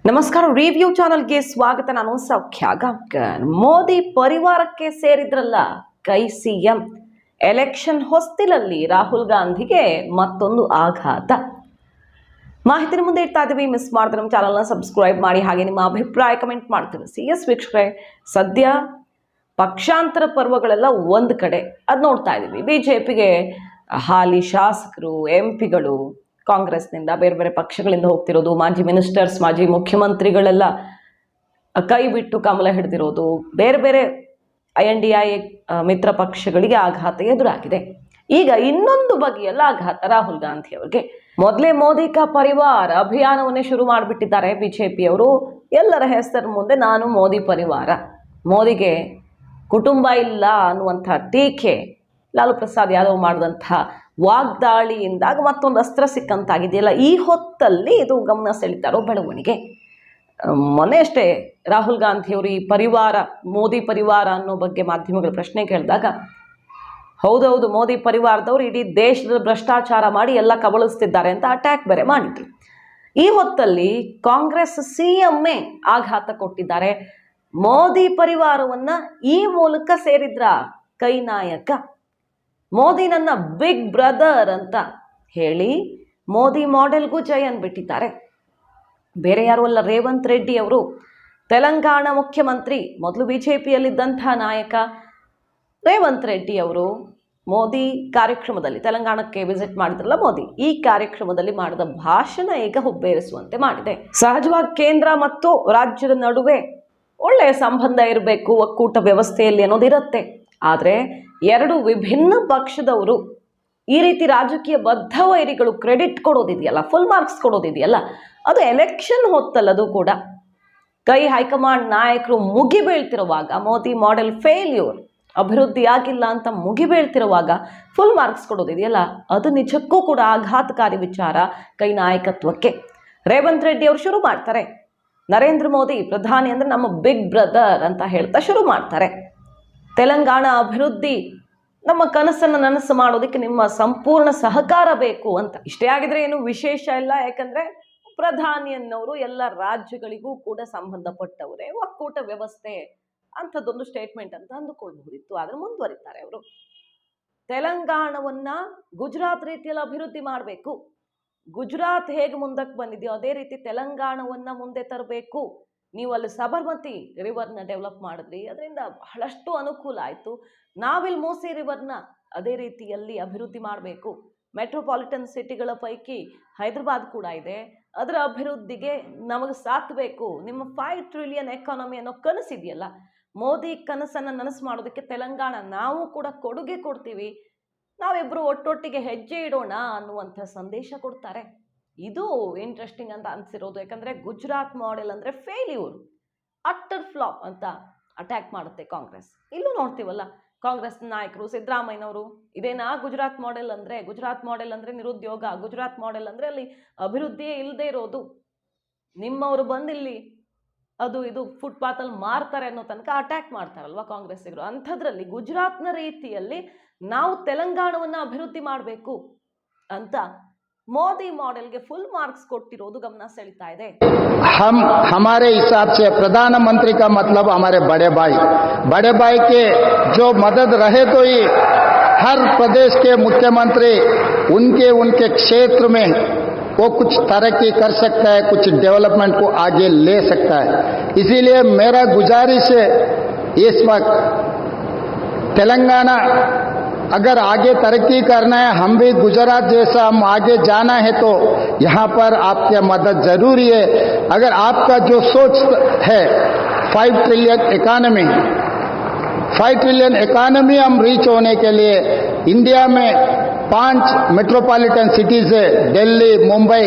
ನಮಸ್ಕಾರ, ರಿವ್ಯೂ ಚಾನಲ್ಗೆ ಸ್ವಾಗತ. ನಾನು ಸೌಖ್ಯ ಗಾಂವ್ಕರ್. ಮೋದಿ ಪರಿವಾರಕ್ಕೆ ಸೇರಿದ್ರಲ್ಲ ಕೈ ಸಿಎಂ. ಎಲೆಕ್ಷನ್ ಹೊಸ್ತಿಲಲ್ಲಿ ರಾಹುಲ್ ಗಾಂಧಿಗೆ ಮತ್ತೊಂದು ಆಘಾತ. ಮಾಹಿತಿ ಮುಂದೆ ಇಡ್ತಾ ಇದ್ದೀವಿ. ಮಿಸ್ ಮಾಡಿದ್ರೆ ನಮ್ಮ ಚಾನಲ್ನ ಸಬ್ಸ್ಕ್ರೈಬ್ ಮಾಡಿ, ಹಾಗೆ ನಿಮ್ಮ ಅಭಿಪ್ರಾಯ ಕಮೆಂಟ್ ಮಾಡ್ತೀವಿ. CS ವೀಕ್ಷಕರೇ, ಸದ್ಯ ಪಕ್ಷಾಂತರ ಪರ್ವಗಳೆಲ್ಲ ಒಂದು ಕಡೆ ಅದು ನೋಡ್ತಾ ಇದ್ದೀವಿ. BJPಗೆ ಹಾಲಿ ಶಾಸಕರು, MP ಗಳು ಕಾಂಗ್ರೆಸ್ನಿಂದ ಬೇರೆ ಬೇರೆ ಪಕ್ಷಗಳಿಂದ ಹೋಗ್ತಿರೋದು, ಮಾಜಿ ಮಿನಿಸ್ಟರ್ಸ್, ಮಾಜಿ ಮುಖ್ಯಮಂತ್ರಿಗಳೆಲ್ಲ ಕೈ ಬಿಟ್ಟು ಕಮಲ ಹಿಡಿದಿರೋದು, ಬೇರೆ ಬೇರೆ INDI ಮಿತ್ರ ಪಕ್ಷಗಳಿಗೆ ಆಘಾತ ಎದುರಾಗಿದೆ. ಈಗ ಇನ್ನೊಂದು ಬಗೆಯಲ್ಲ ಆಘಾತ ರಾಹುಲ್ ಗಾಂಧಿ ಅವರಿಗೆ. ಮೊದಲೇ ಮೋದಿ ಕಾ ಪರಿವಾರ ಅಭಿಯಾನವನ್ನೇ ಶುರು ಮಾಡಿಬಿಟ್ಟಿದ್ದಾರೆ BJPಯವರು. ಎಲ್ಲರ ಹೆಸರು ಮುಂದೆ ನಾನು ಮೋದಿ ಪರಿವಾರ, ಮೋದಿಗೆ ಕುಟುಂಬ ಇಲ್ಲ ಅನ್ನುವಂಥ ಟೀಕೆ ಲಾಲು ಪ್ರಸಾದ್ ಯಾದವ್ ಮಾಡಿದಂಥ ವಾಗ್ದಾಳಿಯಿಂದಾಗ ಮತ್ತೊಂದು ಅಸ್ತ್ರ ಸಿಕ್ಕಂತಾಗಿದೆಯಲ್ಲ. ಈ ಹೊತ್ತಲ್ಲಿ ಇದು ಗಮನ ಸೆಳೀತಾರೋ ಬೆಳವಣಿಗೆ. ಮೊನ್ನೆ ಅಷ್ಟೇ ರಾಹುಲ್ ಗಾಂಧಿಯವರು ಈ ಪರಿವಾರ, ಮೋದಿ ಪರಿವಾರ ಅನ್ನೋ ಬಗ್ಗೆ ಮಾಧ್ಯಮಗಳ ಪ್ರಶ್ನೆ ಕೇಳಿದಾಗ, ಹೌದೌದು ಮೋದಿ ಪರಿವಾರದವರು ಇಡೀ ದೇಶದ ಭ್ರಷ್ಟಾಚಾರ ಮಾಡಿ ಎಲ್ಲ ಕಬಳಿಸ್ತಿದ್ದಾರೆ ಅಂತ ಅಟ್ಯಾಕ್ ಬೇರೆ ಮಾಡಿದ್ರು. ಈ ಹೊತ್ತಲ್ಲಿ ಕಾಂಗ್ರೆಸ್ CMನೇ ಆಘಾತ ಕೊಟ್ಟಿದ್ದಾರೆ. ಮೋದಿ ಪರಿವಾರವನ್ನ ಈ ಮೂಲಕ ಸೇರಿದ್ರ ಕೈ ನಾಯಕ, ಮೋದಿ ನನ್ನ ಬಿಗ್ ಬ್ರದರ್ ಅಂತ ಹೇಳಿ ಮೋದಿ ಮಾಡೆಲ್ಗೂ ಜೈ ಅಂದ್ಬಿಟ್ಟಿದ್ದಾರೆ. ಬೇರೆ ಯಾರು ಅಲ್ಲ, ರೇವಂತ್ ರೆಡ್ಡಿ ಅವರು, ತೆಲಂಗಾಣ ಮುಖ್ಯಮಂತ್ರಿ. ಮೊದಲು BJPಯಲ್ಲಿದ್ದಂಥ ನಾಯಕ ರೇವಂತ್ ರೆಡ್ಡಿ ಅವರು ಮೋದಿ ಕಾರ್ಯಕ್ರಮದಲ್ಲಿ, ತೆಲಂಗಾಣಕ್ಕೆ ವಿಸಿಟ್ ಮಾಡಿದ್ರಲ್ಲ ಮೋದಿ, ಈ ಕಾರ್ಯಕ್ರಮದಲ್ಲಿ ಮಾಡಿದ ಭಾಷಣ ಈಗ ಹುಬ್ಬೇರಿಸುವಂತೆ ಮಾಡಿದೆ. ಸಹಜವಾಗಿ ಕೇಂದ್ರ ಮತ್ತು ರಾಜ್ಯದ ನಡುವೆ ಒಳ್ಳೆಯ ಸಂಬಂಧ ಇರಬೇಕು, ಒಕ್ಕೂಟ ವ್ಯವಸ್ಥೆಯಲ್ಲಿ ಅನ್ನೋದಿರುತ್ತೆ. ಆದರೆ ಎರಡು ವಿಭಿನ್ನ ಪಕ್ಷದವರು ಈ ರೀತಿ ರಾಜಕೀಯ ಬದ್ಧ ವೈರಿಗಳು ಕ್ರೆಡಿಟ್ ಕೊಡೋದಿದೆಯಲ್ಲ, ಫುಲ್ ಮಾರ್ಕ್ಸ್ ಕೊಡೋದಿದೆಯಲ್ಲ, ಅದು ಎಲೆಕ್ಷನ್ ಹೊತ್ತಲ್ಲದು ಕೂಡ. ಕೈ ಹೈಕಮಾಂಡ್ ನಾಯಕರು ಮುಗಿ ಬೀಳ್ತಿರುವಾಗ, ಮೋದಿ ಮಾಡೆಲ್ ಫೇಲ್ಯೂರ್, ಅಭಿವೃದ್ಧಿ ಆಗಿಲ್ಲ ಅಂತ ಮುಗಿ ಬೀಳ್ತಿರುವಾಗ ಫುಲ್ ಮಾರ್ಕ್ಸ್ ಕೊಡೋದಿದೆಯಲ್ಲ, ಅದು ನಿಜಕ್ಕೂ ಕೂಡ ಆಘಾತಕಾರಿ ವಿಚಾರ ಕೈ ನಾಯಕತ್ವಕ್ಕೆ. ರೇವಂತ್ ರೆಡ್ಡಿ ಅವರು ಶುರು ಮಾಡ್ತಾರೆ, ನರೇಂದ್ರ ಮೋದಿ ಪ್ರಧಾನಿ ಅಂದರೆ ನಮ್ಮ ಬಿಗ್ ಬ್ರದರ್ ಅಂತ ಹೇಳ್ತಾ ಶುರು ಮಾಡ್ತಾರೆ. ತೆಲಂಗಾಣ ಅಭಿವೃದ್ಧಿ, ನಮ್ಮ ಕನಸನ್ನು ನನಸು ಮಾಡೋದಕ್ಕೆ ನಿಮ್ಮ ಸಂಪೂರ್ಣ ಸಹಕಾರ ಬೇಕು ಅಂತ. ಇಷ್ಟೇ ಆಗಿದ್ರೆ ಏನು ವಿಶೇಷ ಇಲ್ಲ, ಯಾಕಂದ್ರೆ ಪ್ರಧಾನಿ ಅನ್ನೋರು ಎಲ್ಲ ರಾಜ್ಯಗಳಿಗೂ ಕೂಡ ಸಂಬಂಧಪಟ್ಟವರೇ, ಒಕ್ಕೂಟ ವ್ಯವಸ್ಥೆ ಅಂಥದ್ದೊಂದು ಸ್ಟೇಟ್ಮೆಂಟ್ ಅಂತ ಅಂದುಕೊಳ್ಬಹುದಿತ್ತು. ಆದ್ರೆ ಮುಂದುವರಿತಾರೆ ಅವರು. ತೆಲಂಗಾಣವನ್ನ ಗುಜರಾತ್ ರೀತಿಯಲ್ಲಿ ಅಭಿವೃದ್ಧಿ ಮಾಡಬೇಕು, ಗುಜರಾತ್ ಹೇಗೆ ಮುಂದಕ್ಕೆ ಬಂದಿದೆಯೋ ಅದೇ ರೀತಿ ತೆಲಂಗಾಣವನ್ನ ಮುಂದೆ ತರಬೇಕು. ನೀವು ಅಲ್ಲಿ ಸಬರ್ಮತಿ ರಿವರ್ನ ಡೆವಲಪ್ ಮಾಡಿದ್ರಿ, ಅದರಿಂದ ಬಹಳಷ್ಟು ಅನುಕೂಲ ಆಯಿತು. ನಾವಿಲ್ಲಿ ಮೂಸಿ ರಿವರ್ನ ಅದೇ ರೀತಿಯಲ್ಲಿ ಅಭಿವೃದ್ಧಿ ಮಾಡಬೇಕು. ಮೆಟ್ರೋಪಾಲಿಟನ್ ಸಿಟಿಗಳ ಪೈಕಿ ಹೈದರಾಬಾದ್ ಕೂಡ ಇದೆ, ಅದರ ಅಭಿವೃದ್ಧಿಗೆ ನಮಗೆ ಸಾಥ್ ಬೇಕು. ನಿಮ್ಮ 5 ಟ್ರಿಲಿಯನ್ ಎಕಾನಮಿ ಅನ್ನೋ ಕನಸಿದೆಯಲ್ಲ, ಮೋದಿ ಕನಸನ್ನು ನನಸು ಮಾಡೋದಕ್ಕೆ ತೆಲಂಗಾಣ ನಾವು ಕೂಡ ಕೊಡುಗೆ ಕೊಡ್ತೀವಿ, ನಾವಿಬ್ಬರು ಒಟ್ಟೊಟ್ಟಿಗೆ ಹೆಜ್ಜೆ ಇಡೋಣ ಅನ್ನುವಂಥ ಸಂದೇಶ ಕೊಡ್ತಾರೆ. ಇದು ಇಂಟ್ರೆಸ್ಟಿಂಗ್ ಅಂತ ಅನಿಸಿರೋದು. ಯಾಕಂದರೆ ಗುಜರಾತ್ ಮಾಡೆಲ್ ಅಂದರೆ ಫೇಲ್ಯೂರ್, ಅಟ್ಟರ್ ಫ್ಲಾಪ್ ಅಂತ ಅಟ್ಯಾಕ್ ಮಾಡುತ್ತೆ ಕಾಂಗ್ರೆಸ್. ಇಲ್ಲೂ ನೋಡ್ತೀವಲ್ಲ, ಕಾಂಗ್ರೆಸ್ ನಾಯಕರು ಸಿದ್ದರಾಮಯ್ಯನವರು ಇದೇನಾ ಗುಜರಾತ್ ಮಾಡೆಲ್ ಅಂದರೆ? ಗುಜರಾತ್ ಮಾಡೆಲ್ ಅಂದರೆ ನಿರುದ್ಯೋಗ, ಗುಜರಾತ್ ಮಾಡೆಲ್ ಅಂದರೆ ಅಲ್ಲಿ ಅಭಿವೃದ್ಧಿಯೇ ಇಲ್ಲದೆ ಇರೋದು, ನಿಮ್ಮವರು ಬಂದಿಲ್ಲಿ ಅದು ಇದು ಫುಟ್ಪಾತಲ್ಲಿ ಮಾರ್ತಾರೆ ಅನ್ನೋ ತನಕ ಅಟ್ಯಾಕ್ ಮಾಡ್ತಾರಲ್ವ ಕಾಂಗ್ರೆಸ್ಸಿಗರು. ಅಂಥದ್ರಲ್ಲಿ ಗುಜರಾತ್ನ ರೀತಿಯಲ್ಲಿ ನಾವು ತೆಲಂಗಾಣವನ್ನು ಅಭಿವೃದ್ಧಿ ಮಾಡಬೇಕು ಅಂತ मोदी मॉडल के फुल मार्क्स ಕೊಟ್ಟಿರೋದು ಗಮನ ಸೆಳೀತಾ ಇದೆ. हम हमारे हिसाब से प्रधानमंत्री का मतलब हमारे बड़े भाई के जो मदद रहे तो ही हर प्रदेश के मुख्यमंत्री उनके क्षेत्र में वो कुछ तरक्की कर सकता है, कुछ डेवलपमेंट को आगे ले सकता है. इसीलिए मेरा गुजारिश है, इस वक्त तेलंगाना अगर आगे तरक्की करना है, हम भी गुजरात जैसा हम आगे जाना है, तो यहाँ पर आपकी मदद जरूरी है. अगर आपका जो सोच है 5 ट्रिलियन इकोनॉमी हम रीच होने के लिए, इंडिया में 5 मेट्रोपॉलिटन सिटीज है, Delhi, Mumbai,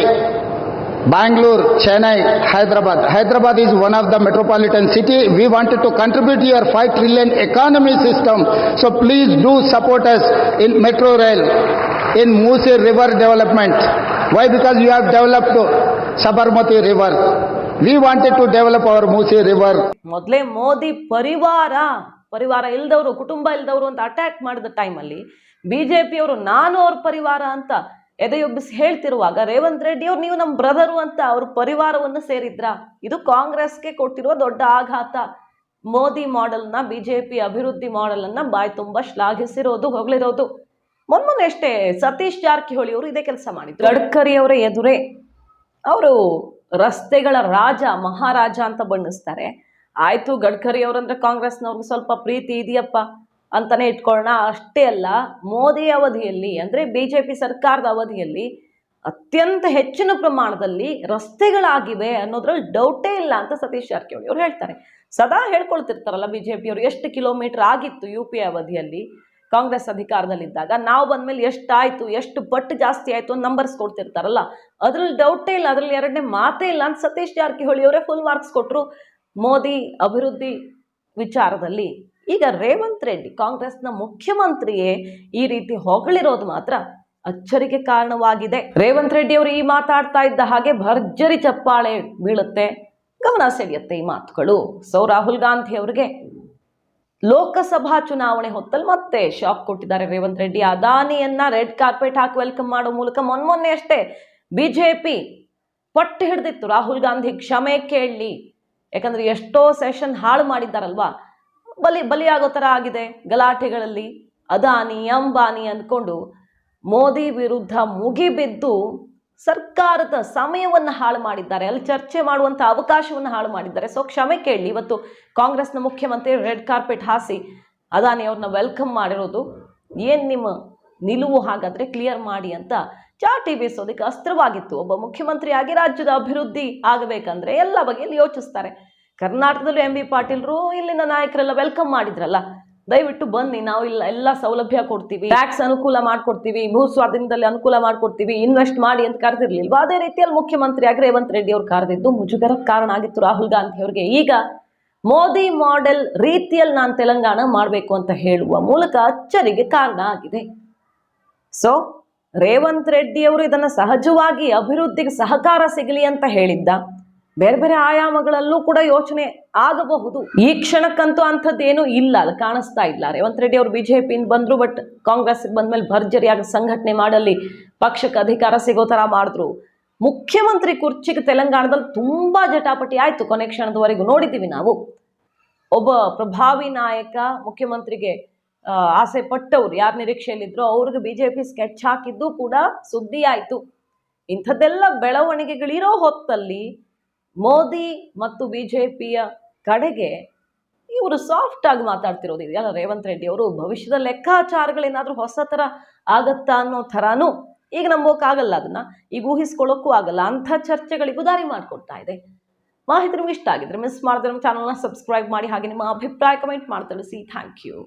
Bangalore, Chennai, Hyderabad is one of the metropolitan city. We wanted to contribute to your 5 trillion economy system. So please do support us in metro rail, in Musi river development. Why? Because you have developed Sabarmati river. We wanted to develop our Musi river. ಮೊದಲೇ ಮೋದಿ ಪರಿವಾರ ಇಲ್ದವರು, ಕುಟುಂಬ ಇಲ್ದವರು ಅಂತ attack ಮಾಡಿದ ಟೈಮಲ್ಲಿ BJPಯವರು ನಾನು ಅವ್ರ ಪರಿವಾರ ಅಂತ ಎದೆಯೊಬ್ಬಿಸಿ ಹೇಳ್ತಿರುವಾಗ ರೇವಂತ್ ರೆಡ್ಡಿ ಅವ್ರು ನೀವು ನಮ್ಮ ಬ್ರದರು ಅಂತ ಅವ್ರ ಪರಿವಾರವನ್ನು ಸೇರಿದ್ರ? ಇದು ಕಾಂಗ್ರೆಸ್ಗೆ ಕೊಟ್ಟಿರುವ ದೊಡ್ಡ ಆಘಾತ. ಮೋದಿ ಮಾಡೆಲ್ನ, ಬಿಜೆಪಿ ಅಭಿವೃದ್ಧಿ ಮಾಡೆಲ್ ಅನ್ನ ಬಾಯಿ ತುಂಬಾ ಶ್ಲಾಘಿಸಿರೋದು, ಹೊಗಳಿರೋದು. ಮೊನ್ನೆ ಅಷ್ಟೇ ಸತೀಶ್ ಜಾರಕಿಹೊಳಿ ಅವರು ಇದೇ ಕೆಲಸ ಮಾಡಿದ್ರು. ಗಡ್ಕರಿ ಅವರ ಎದುರೇ ಅವರು ರಸ್ತೆಗಳ ರಾಜ ಮಹಾರಾಜ ಅಂತ ಬಣ್ಣಿಸ್ತಾರೆ. ಆಯ್ತು, ಗಡ್ಕರಿ ಅವರಂದ್ರೆ ಕಾಂಗ್ರೆಸ್ನವ್ರಿಗೆ ಸ್ವಲ್ಪ ಪ್ರೀತಿ ಇದೆಯಪ್ಪ ಅಂತಾನೆ ಇಟ್ಕೊಳ್ಳೋಣ. ಅಷ್ಟೇ ಅಲ್ಲ, ಮೋದಿ ಅವಧಿಯಲ್ಲಿ ಅಂದ್ರೆ ಬಿಜೆಪಿ ಸರ್ಕಾರದ ಅವಧಿಯಲ್ಲಿ ಅತ್ಯಂತ ಹೆಚ್ಚಿನ ಪ್ರಮಾಣದಲ್ಲಿ ರಸ್ತೆಗಳಾಗಿವೆ ಅನ್ನೋದ್ರಲ್ಲಿ ಡೌಟೇ ಇಲ್ಲ ಅಂತ ಸತೀಶ್ ಜಾರಕಿಹೊಳಿ ಅವರು ಹೇಳ್ತಾರೆ. ಸದಾ ಹೇಳ್ಕೊಳ್ತಿರ್ತಾರಲ್ಲ ಬಿಜೆಪಿ ಅವರು, ಎಷ್ಟು ಕಿಲೋಮೀಟರ್ ಆಗಿತ್ತು UPA ಅವಧಿಯಲ್ಲಿ ಕಾಂಗ್ರೆಸ್ ಅಧಿಕಾರದಲ್ಲಿದ್ದಾಗ, ನಾವು ಬಂದ್ಮೇಲೆ ಎಷ್ಟಾಯ್ತು, ಎಷ್ಟು ಪಟ್ಟು ಜಾಸ್ತಿ ಆಯ್ತು ಅಂತ ನಂಬರ್ಸ್ ಕೊಡ್ತಿರ್ತಾರಲ್ಲ, ಅದ್ರಲ್ಲಿ ಡೌಟೇ ಇಲ್ಲ, ಅದ್ರಲ್ಲಿ ಎರಡನೇ ಮಾತೇ ಇಲ್ಲ ಅಂತ ಸತೀಶ್ ಜಾರಕಿಹೊಳಿ ಅವರೇ ಫುಲ್ ಮಾರ್ಕ್ಸ್ ಕೊಟ್ಟರು ಮೋದಿ ಅಭಿವೃದ್ಧಿ ವಿಚಾರದಲ್ಲಿ. ಈಗ ರೇವಂತ್ ರೆಡ್ಡಿ ಕಾಂಗ್ರೆಸ್ನ ಮುಖ್ಯಮಂತ್ರಿಯೇ ಈ ರೀತಿ ಹೊಗಳಿರೋದು ಮಾತ್ರ ಅಚ್ಚರಿಗೆ ಕಾರಣವಾಗಿದೆ. ರೇವಂತ್ ರೆಡ್ಡಿ ಅವರು ಈ ಮಾತಾಡ್ತಾ ಇದ್ದ ಹಾಗೆ ಭರ್ಜರಿ ಚಪ್ಪಾಳೆ ಬೀಳುತ್ತೆ, ಗಮನ ಸೆಳೆಯುತ್ತೆ ಈ ಮಾತುಗಳು. ಸೊ ರಾಹುಲ್ ಗಾಂಧಿ ಅವರಿಗೆ ಲೋಕಸಭಾ ಚುನಾವಣೆ ಹೊತ್ತಲ್ಲಿ ಮತ್ತೆ ಶಾಕ್ ಕೊಟ್ಟಿದ್ದಾರೆ ರೇವಂತ್ ರೆಡ್ಡಿ. ಅದಾನಿಯನ್ನ ರೆಡ್ ಕಾರ್ಪೆಟ್ ಹಾಕಿ ವೆಲ್ಕಮ್ ಮಾಡೋ ಮೂಲಕ ಮೊನ್ನೆ ಅಷ್ಟೇ ಬಿಜೆಪಿ ಪಟ್ಟು ಹಿಡಿದಿತ್ತು ರಾಹುಲ್ ಗಾಂಧಿ ಕ್ಷಮೆ ಕೇಳಲಿ, ಯಾಕಂದ್ರೆ ಎಷ್ಟೋ ಸೆಷನ್ ಹಾಳು ಮಾಡಿದ್ದಾರಲ್ವಾ, ಬಲಿಯಾಗೋ ತರ ಆಗಿದೆ ಗಲಾಟೆಗಳಲ್ಲಿ. ಅದಾನಿ ಅಂಬಾನಿ ಅಂದ್ಕೊಂಡು ಮೋದಿ ವಿರುದ್ಧ ಮುಗಿಬಿದ್ದು ಸರ್ಕಾರದ ಸಮಯವನ್ನು ಹಾಳು ಮಾಡಿದ್ದಾರೆ, ಅಲ್ಲಿ ಚರ್ಚೆ ಮಾಡುವಂಥ ಅವಕಾಶವನ್ನು ಹಾಳು ಮಾಡಿದ್ದಾರೆ. ಸೊ ಕ್ಷಮೆ ಕೇಳಲಿ. ಇವತ್ತು ಕಾಂಗ್ರೆಸ್ನ ಮುಖ್ಯಮಂತ್ರಿ ರೆಡ್ ಕಾರ್ಪೆಟ್ ಹಾಸಿ ಅದಾನಿ ಅವ್ರನ್ನ ವೆಲ್ಕಮ್ ಮಾಡಿರೋದು ಏನು ನಿಮ್ಮ ನಿಲುವು, ಹಾಗಾದ್ರೆ ಕ್ಲಿಯರ್ ಮಾಡಿ ಅಂತ ಚಾಟಿ ಬೀಸೋದಕ್ಕೆ ಅಸ್ತ್ರವಾಗಿತ್ತು. ಒಬ್ಬ ಮುಖ್ಯಮಂತ್ರಿಯಾಗಿ ರಾಜ್ಯದ ಅಭಿವೃದ್ಧಿ ಆಗಬೇಕಂದ್ರೆ ಎಲ್ಲ ಬಗೆಯಲ್ಲಿ ಯೋಚಿಸ್ತಾರೆ. ಕರ್ನಾಟಕದಲ್ಲೂ MB ಪಾಟೀಲ್ರು ಇಲ್ಲಿನ ನಾಯಕರೆಲ್ಲ ವೆಲ್ಕಮ್ ಮಾಡಿದ್ರಲ್ಲ, ದಯವಿಟ್ಟು ಬನ್ನಿ, ನಾವು ಇಲ್ಲ ಎಲ್ಲ ಸೌಲಭ್ಯ ಕೊಡ್ತೀವಿ, ಟ್ಯಾಕ್ಸ್ ಅನುಕೂಲ ಮಾಡ್ಕೊಡ್ತೀವಿ, ಭೂ ಸ್ವಾಧೀನದಲ್ಲಿ ಅನುಕೂಲ ಮಾಡ್ಕೊಡ್ತೀವಿ, ಇನ್ವೆಸ್ಟ್ ಮಾಡಿ ಅಂತ ಕರೆದಿರ್ಲಿಲ್ವಾ? ಅದೇ ರೀತಿಯಲ್ಲಿ ಮುಖ್ಯಮಂತ್ರಿಯಾಗಿ ರೇವಂತ್ ರೆಡ್ಡಿ ಅವ್ರು ಕರೆದಿದ್ದು ಮುಜುಗರಕ್ಕೆ ಕಾರಣ ಆಗಿತ್ತು ರಾಹುಲ್ ಗಾಂಧಿ ಅವರಿಗೆ. ಈಗ ಮೋದಿ ಮಾಡೆಲ್ ರೀತಿಯಲ್ಲಿ ನಾನು ತೆಲಂಗಾಣ ಮಾಡಬೇಕು ಅಂತ ಹೇಳುವ ಮೂಲಕ ಅಚ್ಚರಿಗೆ ಕಾರಣ ಆಗಿದೆ. ಸೊ ರೇವಂತ್ ರೆಡ್ಡಿ ಅವರು ಇದನ್ನ ಸಹಜವಾಗಿ ಅಭಿವೃದ್ಧಿಗೆ ಸಹಕಾರ ಸಿಗಲಿ ಅಂತ ಹೇಳಿದ್ದ. ಬೇರೆ ಬೇರೆ ಆಯಾಮಗಳಲ್ಲೂ ಕೂಡ ಯೋಚನೆ ಆಗಬಹುದು. ಈ ಕ್ಷಣಕ್ಕಂತೂ ಅಂಥದ್ದೇನು ಇಲ್ಲ, ಅದು ಕಾಣಿಸ್ತಾ ಇಲ್ಲ. ರೇವಂತ್ ರೆಡ್ಡಿ ಅವರು ಬಿಜೆಪಿಯಿಂದ ಬಂದ್ರು, ಬಟ್ ಕಾಂಗ್ರೆಸ್ ಬಂದ್ಮೇಲೆ ಭರ್ಜರಿಯಾಗಿ ಸಂಘಟನೆ ಮಾಡಲಿ, ಪಕ್ಷಕ್ಕೆ ಅಧಿಕಾರ ಸಿಗೋ ತರ ಮಾಡಿದ್ರು. ಮುಖ್ಯಮಂತ್ರಿ ಕುರ್ಚಿಗೆ ತೆಲಂಗಾಣದಲ್ಲಿ ತುಂಬಾ ಜಟಾಪಟಿ ಆಯ್ತು, ಕೊನೆ ಕ್ಷಣದವರೆಗೂ ನೋಡಿದ್ದೀವಿ ನಾವು. ಒಬ್ಬ ಪ್ರಭಾವಿ ನಾಯಕ ಮುಖ್ಯಮಂತ್ರಿಗೆ ಆಸೆ ಪಟ್ಟವ್ರು ಯಾರು ನಿರೀಕ್ಷೆಯಲ್ಲಿದ್ರು ಅವ್ರಿಗೆ ಬಿಜೆಪಿ ಸ್ಕೆಚ್ ಹಾಕಿದ್ದು ಕೂಡ ಸುದ್ದಿ ಆಯ್ತು. ಇಂಥದ್ದೆಲ್ಲ ಬೆಳವಣಿಗೆಗಳಿರೋ ಹೊತ್ತಲ್ಲಿ ಮೋದಿ ಮತ್ತು ಬಿಜೆಪಿಯ ಕಡೆಗೆ ಇವರು ಸಾಫ್ಟ್ ಆಗಿ ಮಾತಾಡ್ತಿರೋದು ಇದೆಯಲ್ಲ ರೇವಂತ್ ರೆಡ್ಡಿ ಅವರು, ಭವಿಷ್ಯದ ಲೆಕ್ಕಾಚಾರಗಳೇನಾದ್ರೂ ಹೊಸ ತರ ಆಗತ್ತಾ ಅನ್ನೋ ಥರಾನು ಈಗ ನಂಬೋಕ್ಕಾಗಲ್ಲ, ಅದನ್ನ ಈಗ ಊಹಿಸ್ಕೊಳ್ಳೋಕ್ಕೂ ಆಗಲ್ಲ. ಅಂಥ ಚರ್ಚೆಗಳಿಗೂ ದಾರಿ ಮಾಡಿಕೊಡ್ತಾ ಇದೆ. ಮಾಹಿತಿ ನಿಮ್ಗೆ ಇಷ್ಟ ಆಗಿದ್ರೆ ಮಿಸ್ ಮಾಡಿದ್ರೆ ನಮ್ಮ ಚಾನಲ್ನ ಸಬ್ಸ್ಕ್ರೈಬ್ ಮಾಡಿ, ಹಾಗೆ ನಿಮ್ಮ ಅಭಿಪ್ರಾಯ ಕಮೆಂಟ್ ಮಾಡಿ ತಿಳಿಸಿ. Thank you.